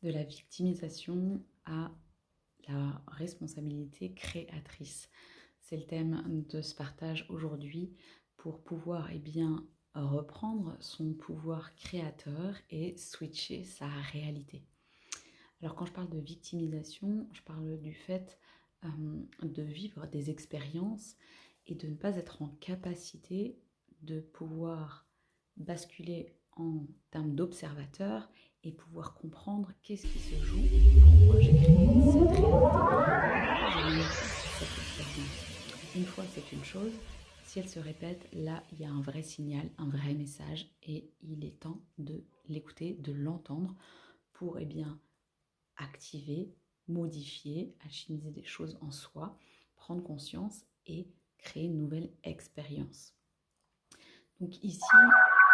de la victimisation à la responsabilité créatrice. C'est le thème de ce partage aujourd'hui pour pouvoir reprendre son pouvoir créateur et switcher sa réalité. Alors quand je parle de victimisation, je parle du fait de vivre des expériences et de ne pas être en capacité de pouvoir basculer en termes d'observateur et pouvoir comprendre qu'est-ce qui se joue et pourquoi j'ai créé cette réalité, pourquoi j'ai mis en place cette expérience. Une fois, c'est une chose. Si elle se répète, là, il y a un vrai signal, un vrai message et il est temps de l'écouter, de l'entendre pour activer, modifier, alchimiser des choses en soi, prendre conscience et créer une nouvelle expérience. Donc ici,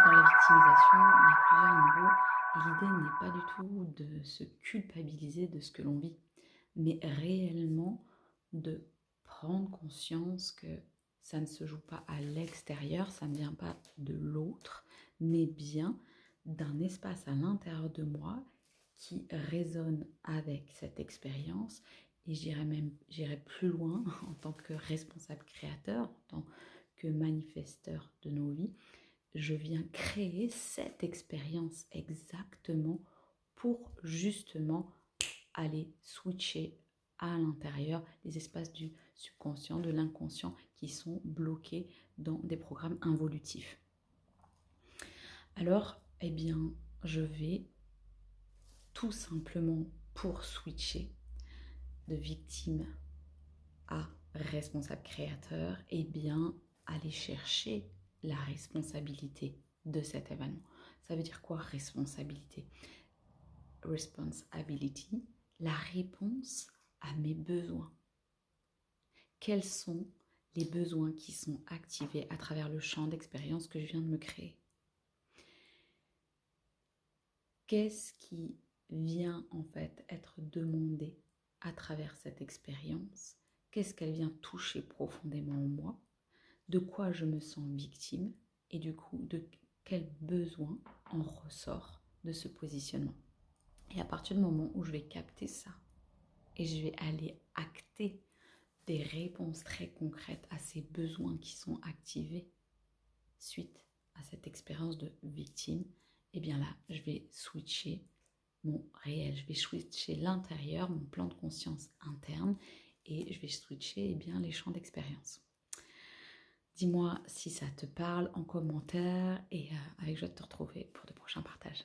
dans la victimisation, il y a plusieurs niveaux et l'idée n'est pas du tout de se culpabiliser de ce que l'on vit, mais réellement de prendre conscience que ça ne se joue pas à l'extérieur, ça ne vient pas de l'autre, mais bien d'un espace à l'intérieur de moi qui résonne avec cette expérience. Et j'irai plus loin en tant que responsable créateur, en tant que manifesteur de nos vies. Je viens créer cette expérience exactement pour justement aller switcher à l'intérieur les espaces du subconscient, de l'inconscient qui sont bloqués dans des programmes involutifs. Alors, je vais tout simplement pour switcher de victime à responsable créateur, aller chercher la responsabilité de cet événement. Ça veut dire quoi, responsabilité? Responsibility, la réponse à mes besoins. Quels sont les besoins qui sont activés à travers le champ d'expérience que je viens de me créer? Qu'est-ce qui vient en fait être demandé à travers cette expérience? Qu'est-ce qu'elle vient toucher profondément en moi? De quoi je me sens victime? Et du coup, de quel besoin en ressort de ce positionnement? Et à partir du moment où je vais capter ça et je vais aller acter des réponses très concrètes à ces besoins qui sont activés suite à cette expérience de victime, là, je vais switcher mon réel, je vais switcher l'intérieur, mon plan de conscience interne et je vais switcher les champs d'expérience. Dis-moi si ça te parle en commentaire et avec joie de te retrouver pour de prochains partages.